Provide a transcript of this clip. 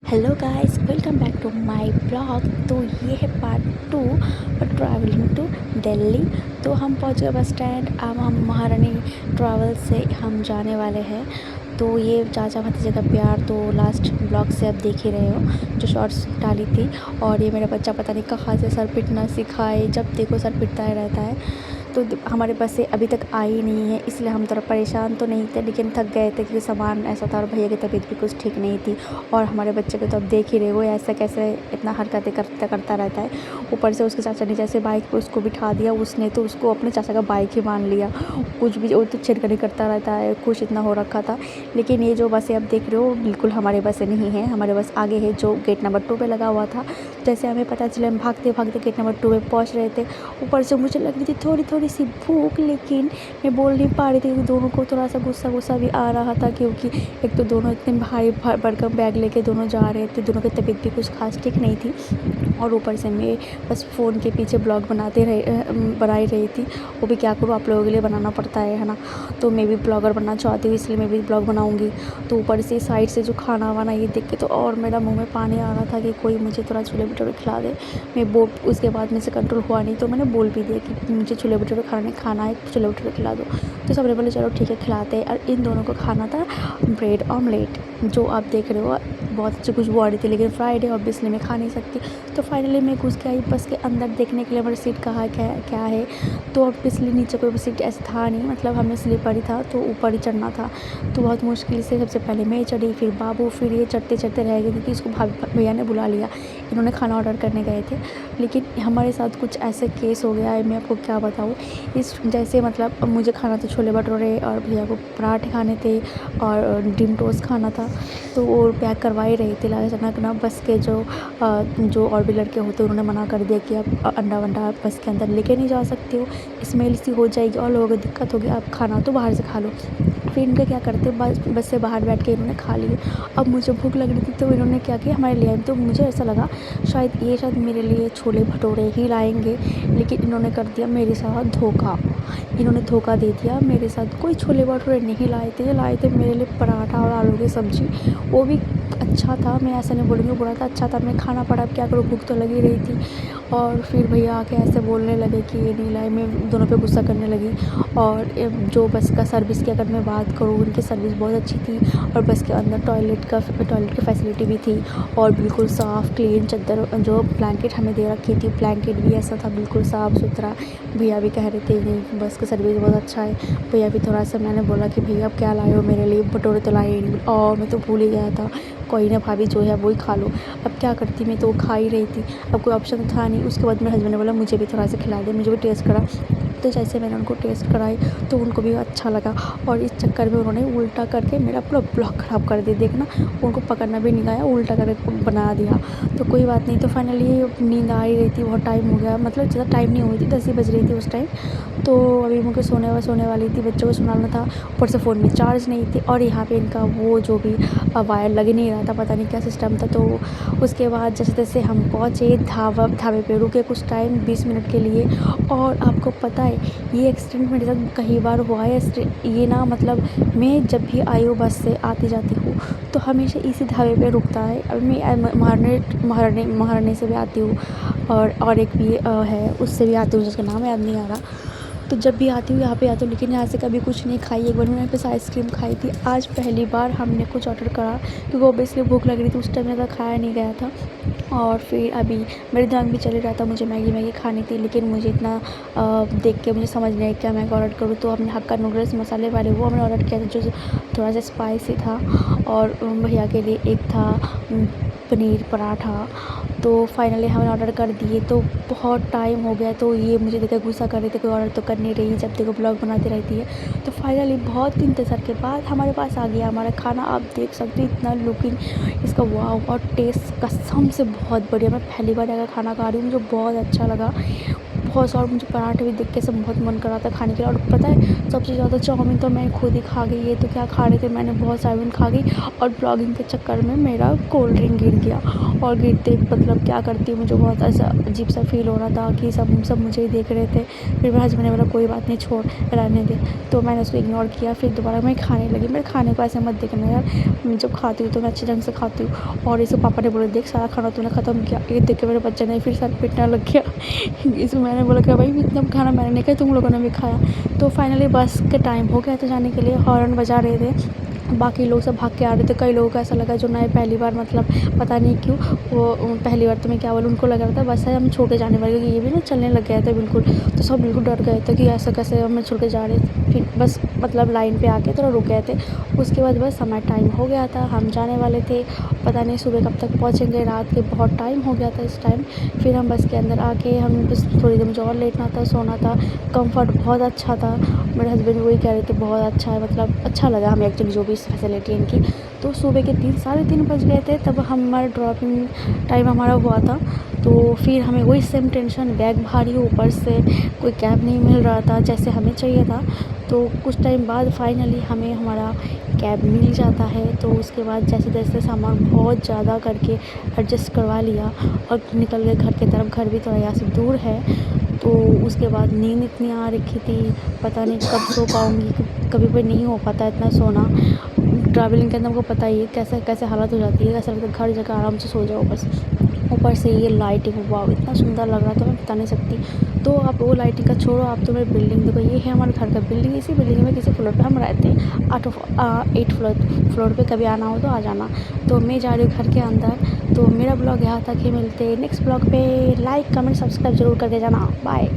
Hello guys, welcome back to my blog. तो ये है पार्ट 2 और ट्रैवलिंग टू दिल्ली। तो हम पहुंच गए बस स्टैंड। अब हम महारानी ट्रैवल से हम जाने वाले हैं। तो ये चाचा भतीजे का प्यार तो लास्ट ब्लॉग से आप देख ही रहे हो, जो शॉर्ट्स डाली थी। और ये मेरा बच्चा पता नहीं कहाँ से सर पिटना सिखाए, जब देखो सर पिटता ही रहता है। तो हमारे बसें अभी तक आई नहीं है, इसलिए हम थोड़ा परेशान तो नहीं थे, लेकिन थक गए थे क्योंकि सामान ऐसा था और भैया की तबीयत भी कुछ ठीक नहीं थी। और हमारे बच्चे को तो अब देख ही रहे हो, ऐसा कैसे इतना हरकतें करता रहता है। ऊपर से उसके चाचा ने जैसे बाइक पे उसको बिठा दिया, उसने तो उसको अपने चाचा का बाइक ही मान लिया। कुछ भी वो तो छिड़कनी करता रहता है, खुश इतना हो रखा था। लेकिन ये जो बसें अब देख रहे हो बिल्कुल हमारे बसें नहीं है। हमारे बस आगे है जो गेट नंबर 2 पे लगा हुआ था। जैसे हमें पता चला, हम भागते भागते गेट नंबर 2 पे पहुँच रहे थे। ऊपर से मुझे लग रही थी थोड़ी थोड़ी सी भूख, लेकिन मैं बोल नहीं पा रही थी क्योंकि दोनों को थोड़ा सा गुस्सा भी आ रहा था, क्योंकि एक तो दोनों इतने भारी भरकम बैग लेके दोनों जा रहे थे, दोनों की तबीयत भी कुछ खास ठीक नहीं थी। और ऊपर से मैं बस फ़ोन के पीछे ब्लॉग बना ही रही थी। वो भी क्या करूँ, आप लोगों के लिए बनाना पड़ता है ना। तो मैं भी ब्लॉगर बनना चाहती हूँ, इसलिए मैं भी ब्लॉग बनाऊँगी। तो ऊपर से साइड से जो खाना वाना ये देख के तो और मेरा मुँह में पानी आ रहा था कि कोई मुझे थोड़ा छोले भटूरे खिला दे। उसके बाद मुझसे कंट्रोल हुआ नहीं, तो मैंने बोल भी दिया कि मुझे छोले भटूरे खाना है, छोले भटूरे खिला दो। तो सबने बोले चलो ठीक है खिलाते हैं। और इन दोनों को खाना था ब्रेड ऑमलेट, जो आप देख रहे हो बहुत अच्छी खुशबू आ रही थी, लेकिन फ्राइडे ऑब्वियसली मैं खा नहीं सकती। तो फाइनली मैं घुस के आई बस के अंदर देखने के लिए मेरी सीट कहाँ क्या है। तो ऑब्वियसली नीचे कोई सीट ऐसा था नहीं, मतलब हमें स्लीपर ही था, तो ऊपर ही चढ़ना था। तो बहुत मुश्किल से सबसे पहले मैं चढ़ी, फिर बाबू, फिर ये चढ़ते चढ़ते रह गए क्योंकि इसको भैया ने बुला लिया। इन्होंने खाना ऑर्डर करने गए थे, लेकिन हमारे साथ कुछ ऐसे केस हो गया है, मैं आपको क्या बताऊँ। इस जैसे मतलब मुझे खाना था छोले भटूरे और भैया को पराठे खाने थे और डिम टोस्ट खाना था। तो वो पैक करवा ही रहे थे। अचानक ना बस के जो और भी लड़के होते उन्होंने मना कर दिया कि आप अंडा वंडा बस के अंदर लेके नहीं जा सकते हो, स्मेल सी हो जाएगी और लोगों को दिक्कत होगी, आप खाना तो बाहर से खा लो। फिर इनका क्या करते, बस से बाहर बैठ के इन्होंने खा लिए। अब मुझे भूख लग रही थी, तो इन्होंने क्या किया हमारे लिए आए। तो मुझे ऐसा लगा शायद मेरे लिए छोले भटूरे ही लाएंगे, लेकिन इन्होंने कर दिया मेरे साथ धोखा। इन्होंने धोखा दे दिया मेरे साथ, कोई छोले भटूरे नहीं लाए थे मेरे लिए पराठा और आलू की सब्ज़ी। वो भी अच्छा था, मैं ऐसा नहीं बोलूँगी बुरा था, अच्छा था। मैं खाना पड़ा, अब क्या करूँ, भूख तो लगी रही थी। और फिर भैया आके ऐसे बोलने लगे कि ये नहीं लाए, मैं दोनों पे गुस्सा करने लगी। और जो बस का सर्विस की अगर मैं बात करूँ, उनकी सर्विस बहुत अच्छी थी। और बस के अंदर टॉयलेट की फैसिलिटी भी थी और बिल्कुल साफ़ क्लीन चादर, जो ब्लैंकेट हमें दे रखी थी, ब्लैंकेट भी ऐसा था बिल्कुल साफ़ सुथरा। भैया भी कह रहे थे नहीं बस का सर्विस बहुत अच्छा है। भैया भी थोड़ा सा, मैंने बोला कि भैया आप क्या लाए हो मेरे लिए, भटूरे तो लाए ही नहीं, और मैं तो भूल ही गया था। कोई ना भाभी, जो है वही खा लो। अब क्या करती, मैं तो खा ही रही थी, अब कोई ऑप्शन था नहीं। उसके बाद मेरे हस्बैंड ने बोला मुझे भी थोड़ा सा खिला दे, मुझे भी टेस्ट करा। तो जैसे मैंने उनको टेस्ट कराई तो उनको भी अच्छा लगा, और इस चक्कर में उन्होंने उल्टा करके मेरा पूरा ब्लॉग ख़राब कर दिया। देखना, उनको पकड़ना भी नहीं आया, उल्टा करके बना दिया। तो कोई बात नहीं। तो फाइनली नींद आ ही रही थी, बहुत टाइम हो गया, मतलब ज़्यादा टाइम नहीं हुई थी, 10 ही बज रही थी उस टाइम। तो अभी मुझे सोने वाली थी, बच्चों को सुनाना था, ऊपर से फ़ोन में चार्ज नहीं थे, और यहाँ पे इनका वो जो भी वायर लग नहीं रहा था, पता नहीं क्या सिस्टम था। तो उसके बाद जैसे तैसे हम पहुँचे, ढाबे पे रुके कुछ टाइम, 20 मिनट के लिए। और आपको पता है ये एक्सीडेंट मेरे साथ कई बार हुआ है। ये ना मतलब मैं जब भी आई हूँ बस से आती जाती हूँ, तो हमेशा इसी ढाबे पे रुकता है। अब मैं महारानी से भी आती हूँ, और एक भी है, उससे भी आती हूँ जिसका नाम याद नहीं आ रहा। तो जब भी आती हूँ यहाँ पे आती हूँ, लेकिन यहाँ से कभी कुछ नहीं खाई। एक बार मैंने बस आइसक्रीम खाई थी। आज पहली बार हमने कुछ ऑर्डर करा, क्योंकि ऑब्वियसली भूख लग रही थी, उस टाइम ज़्यादा खाया नहीं गया था। और फिर अभी मेरे दिमाग में चल ही रहा था मुझे मैगी खानी थी, लेकिन मुझे इतना देख के मुझे समझ नहीं आया क्या मैं ऑर्डर करूँ। तो हमने हक्का नूडल्स मसाले वाले वो हमने ऑर्डर किया था, जो थोड़ा सा स्पाइसी था। और भैया के लिए एक था पनीर पराठा। तो फाइनली हमने ऑर्डर कर दिए। तो बहुत टाइम हो गया, तो ये मुझे देखकर गुस्सा कर रही थी, कोई ऑर्डर तो कर नहीं रही, जब देखो ब्लॉग बनाती रहती है। तो फाइनली बहुत इंतज़ार के बाद हमारे पास आ गया हमारा खाना। आप देख सकते हो इतना लुकिंग इसका, वाव, और टेस्ट कसम से बहुत बढ़िया। मैं पहली बार अगर खाना खा रही हूँ, मुझे बहुत अच्छा लगा, बहुत सारा मुझे पराठे भी देख के सब बहुत मन कर रहा था खाने के लिए। और पता है सबसे ज़्यादा चाउमीन तो मैं खुद ही खा गई। ये तो क्या खा रहे थे, मैंने बहुत चाउमीन खा गई और ब्लॉगिंग के चक्कर में मेरा कोल्ड ड्रिंक गिर गया। और गिरते मतलब क्या करती हूँ, मुझे बहुत ऐसा अजीब सा फील हो रहा था कि सब मुझे ही देख रहे थे। फिर मेरे हस्बैंड ने बोला कोई बात नहीं, छोड़ रहने दे। तो मैंने उसको इग्नोर किया। फिर दोबारा मैं खाने लगी। मेरे खाने को ऐसे मत देखना यार, मैं जब खाती हूँ तो मैं अच्छे ढंग से खाती हूँ। और इसे पापा ने बोला देख सारा खाना तूने ख़त्म किया। ये देख के मेरे बच्चे ने फिर सर पीटने लग गया। इसमें मैंने बोला कि भाई इतना खाना मैंने नहीं खाया, तुम लोगों ने भी खाया। तो फाइनली बस के टाइम हो गया था जाने के लिए। हॉर्न बजा रहे थे, बाकी लोग सब भाग के आ रहे थे। कई लोगों को ऐसा लगा जो नए पहली बार, मतलब पता नहीं क्यों वो पहली बार तो मैं क्या बोलूँ, उनको लग रहा था बस है हम छोड़ के जाने वाले, क्योंकि ये भी ना चलने लग गए थे बिल्कुल। तो सब बिल्कुल डर गए थे कि ऐसा कैसे हमें छोड़ के जा रहे थे। फिर बस मतलब लाइन पे आके थोड़ा रुक गए थे। उसके बाद बस हमारा टाइम हो गया था, हम जाने वाले थे। पता नहीं सुबह कब तक पहुँचेंगे, रात के बहुत टाइम हो गया था इस टाइम। फिर हम बस के अंदर आके हम बस थोड़ी देर मुझे और लेटना था, सोना था। कम्फर्ट बहुत अच्छा था। मेरे हस्बैंड वही कह रहे थे बहुत अच्छा है, मतलब अच्छा लगा हमें एक्चुअली जो भी फैसिलिटी है इनकी। तो सुबह के 3 साढ़े 3 बज गए थे तब हमारा ड्रॉपिंग टाइम हमारा हुआ था। तो फिर हमें वही सेम टेंशन, बैग भारी, ऊपर से कोई कैब नहीं मिल रहा था जैसे हमें चाहिए था। तो कुछ टाइम बाद फाइनली हमें हमारा कैब मिल जाता है। तो उसके बाद जैसे जैसे सामान बहुत ज़्यादा करके एडजस्ट करवा लिया और निकल गए घर की तरफ। घर भी थोड़ा यहाँ से दूर है। तो उसके बाद नींद इतनी आ रखी थी, पता नहीं कब सो पाऊँगी। कभी भी नहीं हो पाता इतना सोना। ट्रैवलिंग के अंदर हमको पता ही है कैसे कैसे हालत हो जाती है, ऐसा लगता है घर जाकर आराम से सो जाओ बस। ऊपर से ये लाइटिंग, वाह इतना सुंदर लग रहा था मैं बता नहीं सकती। तो आप वो लाइटिंग का छोड़ो, आप तो मेरी बिल्डिंग देखो, ये है हमारे घर का बिल्डिंग। इसी बिल्डिंग में किसी फ्लोर पे हम रहते हैं, 8 फ्लोर पे। कभी आना हो तो आ जाना। तो मैं जा रही हूँ घर के अंदर। तो मेरा ब्लॉग यहाँ तक ही, मिलते नेक्स्ट ब्लॉग पे। लाइक कमेंट सब्सक्राइब जरूर करके जाना। बाय।